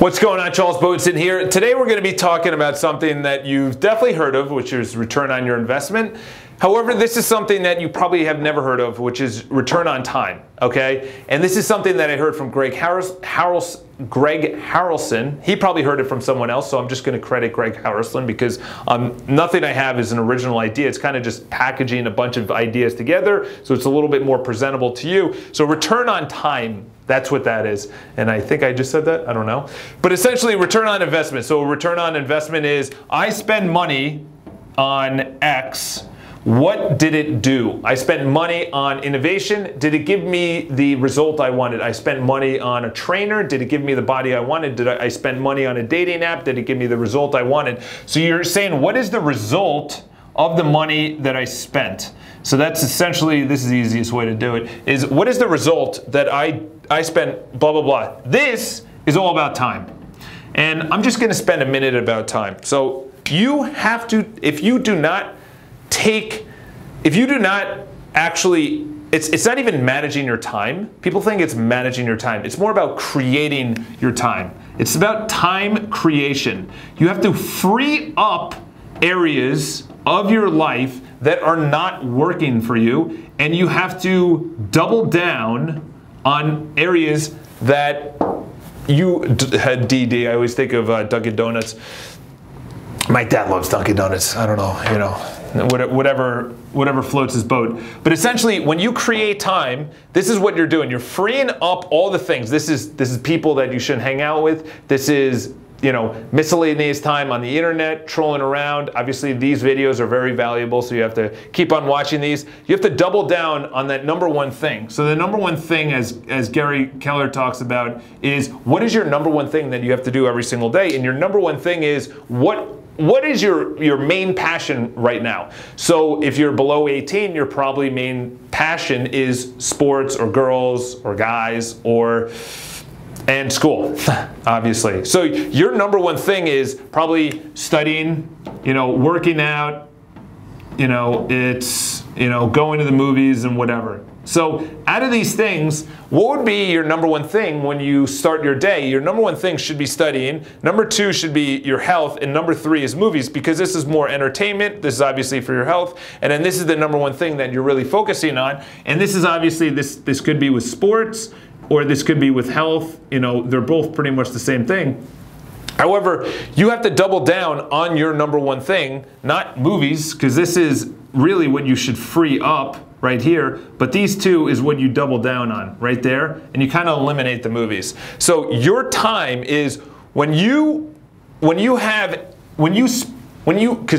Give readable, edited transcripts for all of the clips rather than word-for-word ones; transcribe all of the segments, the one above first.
What's going on, Charles Botensten here. Today we're going to be talking about something that you've definitely heard of, which is return on your investment. However, this is something that you probably have never heard of, which is return on time, okay? And this is something that I heard from Greg Harrelson. He probably heard it from someone else, so I'm just going to credit Greg Harrelson because nothing I have is an original idea. It's kind of just packaging a bunch of ideas together, so it's a little bit more presentable to you. So return on time, that's what that is. And I think I just said that, I don't know. But essentially return on investment. So return on investment is I spend money on X. What did it do? I spent money on innovation. Did it give me the result I wanted? I spent money on a trainer. Did it give me the body I wanted? Did I spend money on a dating app? Did it give me the result I wanted? So you're saying, what is the result of the money that I spent? So that's essentially, this is the easiest way to do it, is what is the result that I spent blah, blah, blah. This is all about time. And I'm just gonna spend a minute about time. So you have to, if you do not actually, it's not even managing your time. People think it's managing your time. It's more about creating your time. It's about time creation. You have to free up areas of your life that are not working for you, and you have to double down on areas that you had DD. I always think of Dunkin' Donuts. My dad loves Dunkin' Donuts. I don't know, you know, whatever floats his boat. But essentially, when you create time, this is what you're doing. You're freeing up all the things. This is people that you shouldn't hang out with. This is, you know, miscellaneous time on the internet, trolling around. Obviously, these videos are very valuable, so you have to keep on watching these. You have to double down on that number one thing. So the number one thing, as Gary Keller talks about, is what is your number one thing that you have to do every single day? And your number one thing is what is your main passion right now? So if you're below 18, your probably main passion is sports or girls or guys and school, obviously. So your number one thing is probably studying, you know, working out, you know, it's, you know, going to the movies and whatever. So out of these things, what would be your number one thing when you start your day? Your number one thing should be studying. Number two should be your health. And number three is movies, because this is more entertainment. This is obviously for your health. And then this is the number one thing that you're really focusing on. And this is obviously, this could be with sports, or this could be with health. You know, they're both pretty much the same thing. However, you have to double down on your number one thing, not movies, because this is really what you should free up right here, but these two is what you double down on right there, and you kind of eliminate the movies. So your time is because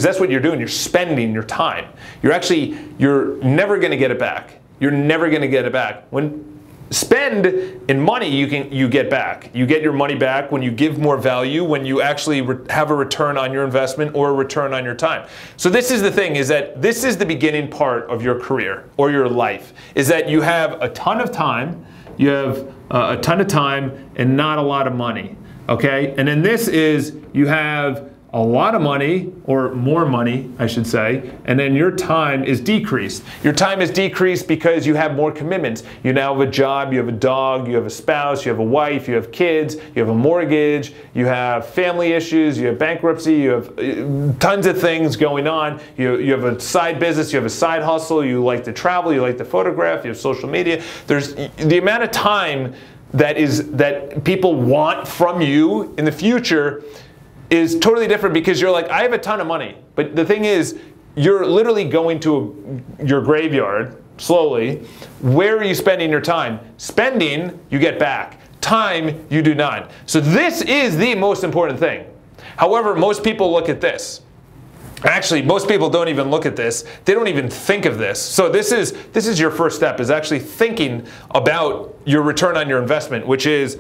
that's what you're doing, you're spending your time. You're never gonna get it back. You're never gonna get it back. When spend in money, you get back. You get your money back when you give more value, when you actually have a return on your investment or a return on your time. So this is the thing, is that this is the beginning part of your career or your life, is that you have a ton of time, you have a ton of time and not a lot of money, okay? And then this is, you have a lot of money, or more money, I should say, and then your time is decreased. Your time is decreased because you have more commitments. You now have a job, you have a dog, you have a spouse, you have a wife, you have kids, you have a mortgage, you have family issues, you have bankruptcy, you have tons of things going on. You have a side business, you have a side hustle, you like to travel, you like to photograph, you have social media. There's the amount of time that people want from you in the future is totally different, because you're like, I have a ton of money. But the thing is, you're literally going to your graveyard slowly. Where are you spending your time? Spending, you get back. Time, you do not. So this is the most important thing. However, most people look at this. Actually, most people don't even look at this. They don't even think of this. So this is your first step, is actually thinking about your return on your investment, which is,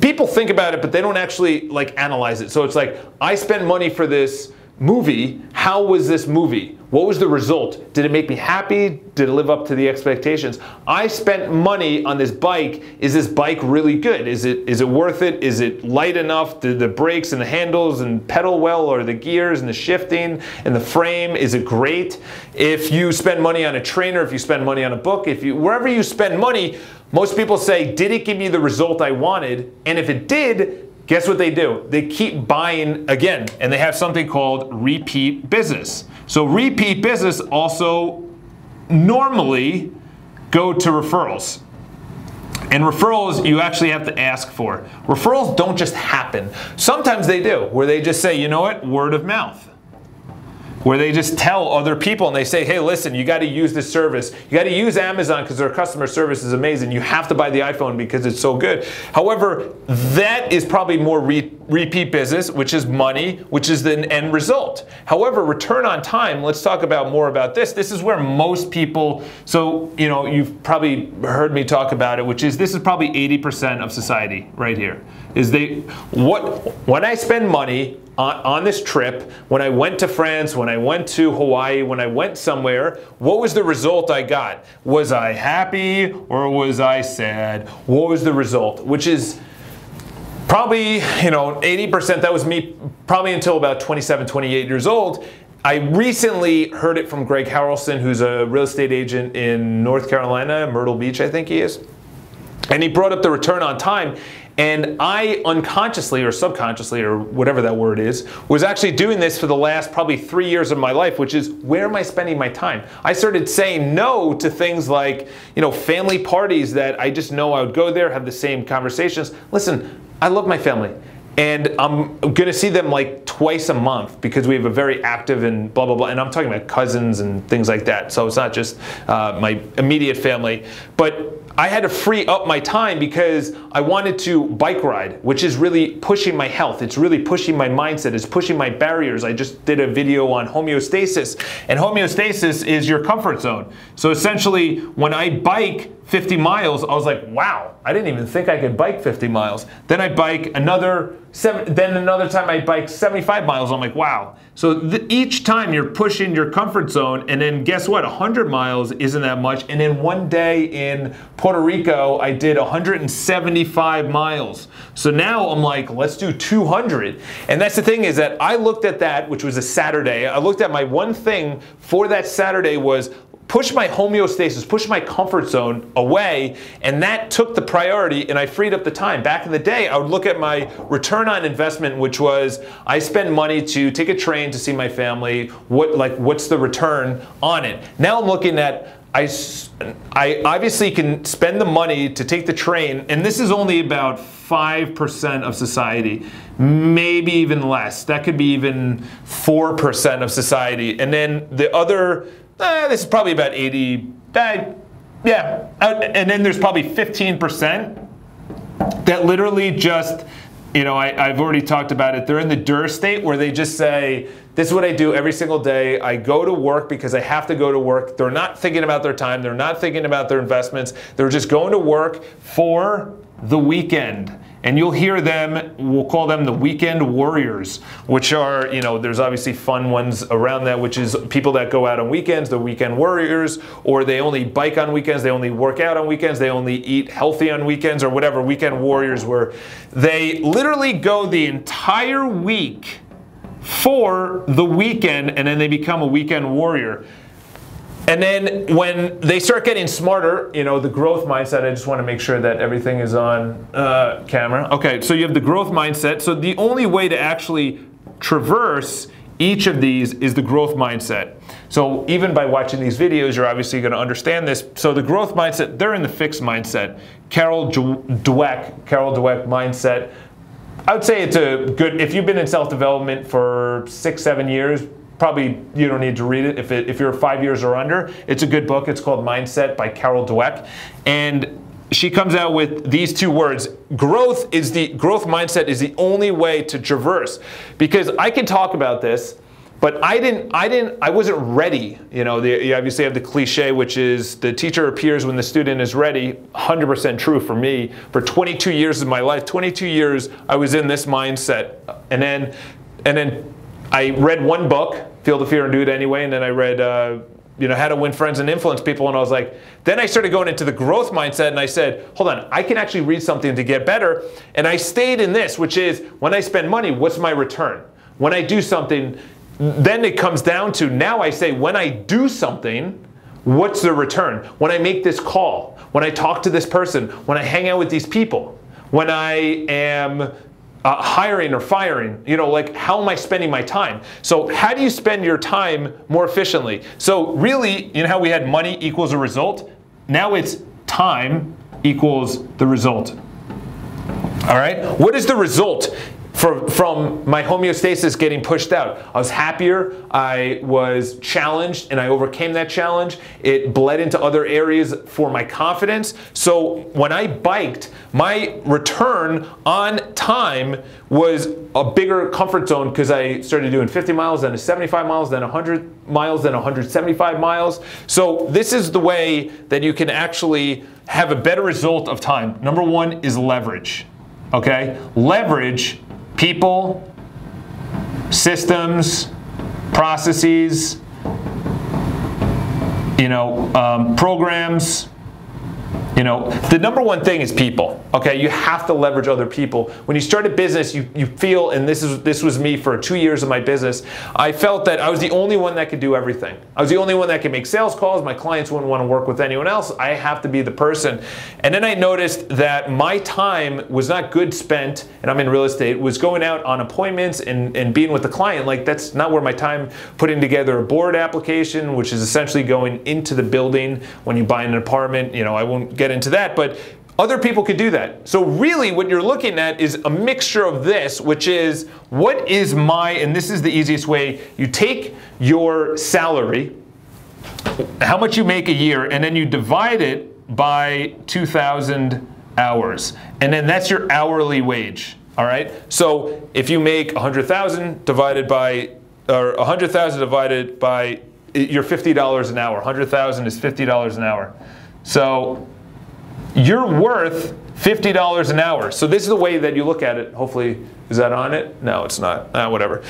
people think about it, but they don't actually like analyze it. So it's like, I spent money for this movie. How was this movie? What was the result? Did it make me happy? Did it live up to the expectations? I spent money on this bike. Is this bike really good? Is it worth it? Is it light enough? Did the brakes and the handles and pedal well, or the gears and the shifting and the frame, is it great? If you spend money on a trainer, if you spend money on a book, wherever you spend money, most people say, did it give me the result I wanted? And if it did, guess what they do? They keep buying again, and they have something called repeat business. So repeat business also normally go to referrals. And referrals, you actually have to ask for. Referrals don't just happen. Sometimes they do, where they just say, you know what, word of mouth. Where they just tell other people and they say, hey, listen, you got to use this service. You got to use Amazon because their customer service is amazing. You have to buy the iPhone because it's so good. However, that is probably more repeat business, which is money, which is the end result. However, return on time, let's talk about more about this. This is where most people, so you've probably heard me talk about it, which is this is probably 80% of society right here. Is when I spend money on this trip, when I went to France, when I went to Hawaii, when I went somewhere, what was the result I got? Was I happy or was I sad? What was the result? Which is probably, 80%, that was me probably until about 27, 28 years old. I recently heard it from Greg Harrelson, who's a real estate agent in North Carolina, Myrtle Beach, I think he is. And he brought up the return on time. And I unconsciously or subconsciously or whatever that word is, was actually doing this for the last probably 3 years of my life, which is where am I spending my time? I started saying no to things like, family parties that I just know I would go there, have the same conversations. Listen, I love my family. And I'm going to see them like twice a month because we have a very active and blah, blah, blah. And I'm talking about cousins and things like that. So it's not just my immediate family. But I had to free up my time because I wanted to bike ride, which is really pushing my health. It's really pushing my mindset. It's pushing my barriers. I just did a video on homeostasis. And homeostasis is your comfort zone. So essentially, when I bike 50 miles, I was like, wow, I didn't even think I could bike 50 miles. Then I bike another time I bike 75 miles. I'm like, wow. So each time you're pushing your comfort zone, and then guess what? 100 miles isn't that much. And then one day in Puerto Rico, I did 175 miles. So now I'm like, let's do 200. And that's the thing is that I looked at that, which was a Saturday. I looked at my one thing for that Saturday was push my homeostasis, push my comfort zone away, and that took the priority and I freed up the time. Back in the day, I would look at my return on investment, which was I spend money to take a train to see my family, what's the return on it? Now I'm looking at I obviously can spend the money to take the train, and this is only about 5% of society, maybe even less. That could be even 4% of society. And then the other, this is probably about 80, yeah. And then there's probably 15% that literally just, I've already talked about it. They're in the DER state where they just say, this is what I do every single day. I go to work because I have to go to work. They're not thinking about their time. They're not thinking about their investments. They're just going to work for the weekend. And you'll hear them, we'll call them the weekend warriors, which are, there's obviously fun ones around that, which is people that go out on weekends, the weekend warriors, or they only bike on weekends, they only work out on weekends, they only eat healthy on weekends, or whatever, weekend warriors, where they literally go the entire week for the weekend, and then they become a weekend warrior. And then when they start getting smarter, the growth mindset, I just want to make sure that everything is on camera. Okay, so you have the growth mindset. So the only way to actually traverse each of these is the growth mindset. So even by watching these videos, you're obviously going to understand this. So the growth mindset, they're in the fixed mindset. Carol Dweck mindset. I would say it's a good, if you've been in self-development for 6-7 years, probably you don't need to read it. If you're 5 years or under, it's a good book. It's called Mindset by Carol Dweck. And she comes out with these two words. Growth mindset is the only way to traverse. Because I can talk about this, but I wasn't ready. You obviously have the cliche, which is the teacher appears when the student is ready. 100% true for me. For 22 years of my life, 22 years, I was in this mindset. And then I read one book, Feel the Fear and Do It Anyway, and then I read, How to Win Friends and Influence People, and I was like, then I started going into the growth mindset, and I said, hold on, I can actually read something to get better, and I stayed in this, which is, when I spend money, what's my return? When I do something, then it comes down to, now I say, when I do something, what's the return? When I make this call, when I talk to this person, when I hang out with these people, when I am hiring or firing, like how am I spending my time? So how do you spend your time more efficiently? So really, how we had money equals a result? Now it's time equals the result. All right, what is the result from my homeostasis getting pushed out? I was happier, I was challenged, and I overcame that challenge. It bled into other areas for my confidence. So when I biked, my return on time was a bigger comfort zone because I started doing 50 miles, then 75 miles, then 100 miles, then 175 miles. So this is the way that you can actually have a better result of time. Number one is leverage, okay? Leverage people, systems, processes, programs. The number one thing is people, okay? You have to leverage other people. When you start a business, you feel, and this was me for 2 years of my business, I felt that I was the only one that could do everything. I was the only one that could make sales calls. My clients wouldn't want to work with anyone else. I have to be the person. And then I noticed that my time was not good spent, and I'm in real estate, was going out on appointments and being with the client. Like, that's not where my time putting together a board application, which is essentially going into the building when you buy an apartment. I won't get into that, but other people could do that. So really what you're looking at is a mixture of this, which is what is and this is the easiest way, you take your salary, how much you make a year, and then you divide it by 2,000 hours. And then that's your hourly wage, all right? So if you make 100,000 divided by, or 100,000 divided by, you're $50 an hour. 100,000 is $50 an hour. So you're worth $50 an hour. So this is the way that you look at it. Hopefully, is that on it? No, it's not. Whatever.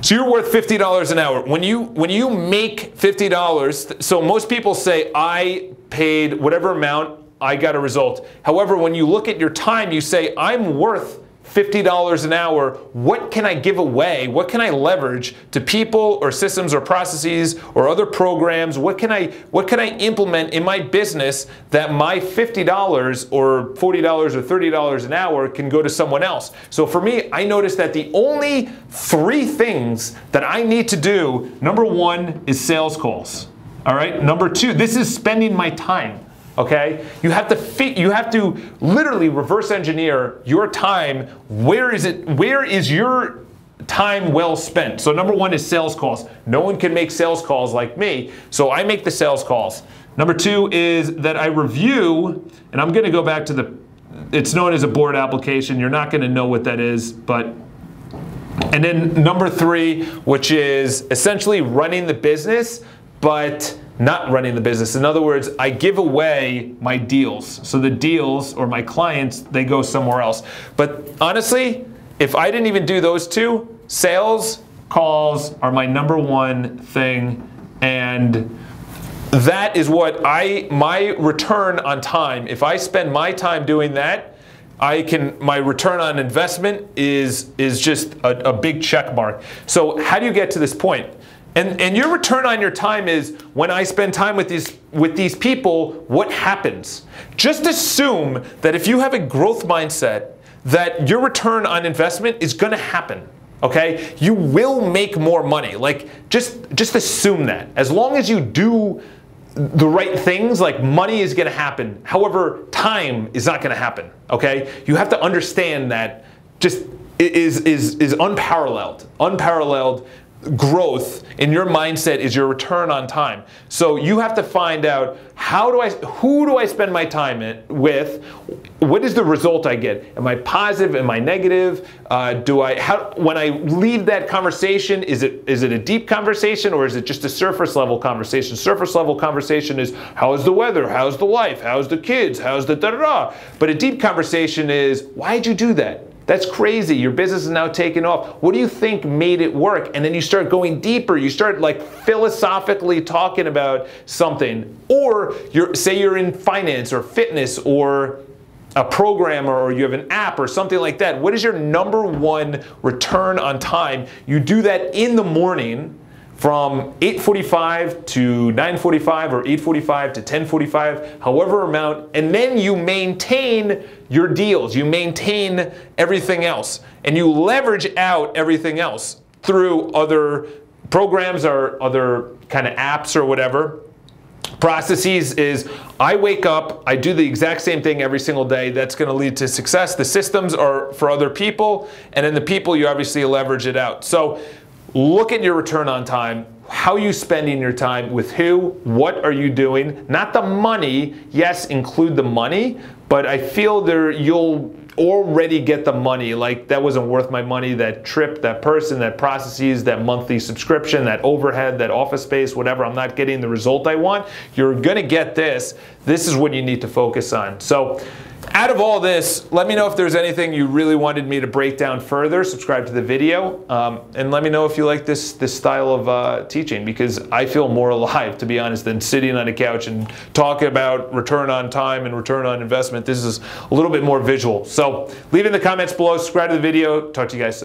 So you're worth $50 an hour. When you make $50, so most people say, I paid whatever amount, I got a result. However, when you look at your time, you say, I'm worth $50 an hour. What can I give away? What can I leverage to people or systems or processes or other programs? What can I implement in my business that my $50 or $40 or $30 an hour can go to someone else? So for me, I noticed that the only 3 things that I need to do, number 1 is sales calls. All right. Number 2, this is spending my time. Okay, you have to literally reverse engineer your time. Where is your time well spent? So number 1 is sales calls. No one can make sales calls like me, so I make the sales calls. Number 2 is that I review, and I'm going to go back to it's known as a board application. You're not going to know what that is, but. And then number 3, which is essentially running the business, but not running the business. In other words, I give away my deals. So the deals, or my clients, they go somewhere else. But honestly, if I didn't even do those 2, sales calls are my number 1 thing. And that is what my return on time, if I spend my time doing that, my return on investment is just a big check mark. So how do you get to this point? And your return on your time is, when I spend time with these people, what happens? Just assume that if you have a growth mindset, that your return on investment is going to happen. Okay? You will make more money. Like, just assume that. As long as you do the right things, like, money is going to happen. However, time is not going to happen. Okay? You have to understand that just is unparalleled. Unparalleled growth in your mindset is your return on time. So you have to find out, who do I spend my time with? What is the result I get? Am I positive? Am I negative? When I leave that conversation, is it a deep conversation, or is it just a surface level conversation? Surface level conversation is, how's the weather? How's the life? How's the kids? How's the da-da-da? But a deep conversation is, why'd you do that? That's crazy. Your business is now taking off. What do you think made it work? And then you start going deeper. You start like philosophically talking about something. Or say you're in finance or fitness or a programmer, or you have an app or something like that. What is your number 1 return on time? You do that in the morning from 8:45 to 9:45 or 8:45 to 10:45, however amount, and then you maintain your deals, you maintain everything else, and you leverage out everything else through other programs or other kind of apps or whatever. Processes is I wake up, I do the exact same thing every single day. That's going to lead to success. The systems are for other people, and then the people, you obviously leverage it out. So look at your return on time. How are you spending your time? With who? What are you doing? Not the money. Yes, include the money, but I feel you'll already get the money. Like, that wasn't worth my money, that trip, that person, that processes, that monthly subscription, that overhead, that office space, whatever. I'm not getting the result I want. You're gonna get this. This is what you need to focus on. So out of all this, let me know if there's anything you really wanted me to break down further. Subscribe to the video, and let me know if you like this style of teaching, because I feel more alive, to be honest, than sitting on a couch and talking about return on time and return on investment. This is a little bit more visual. So leave it in the comments below, subscribe to the video, talk to you guys soon.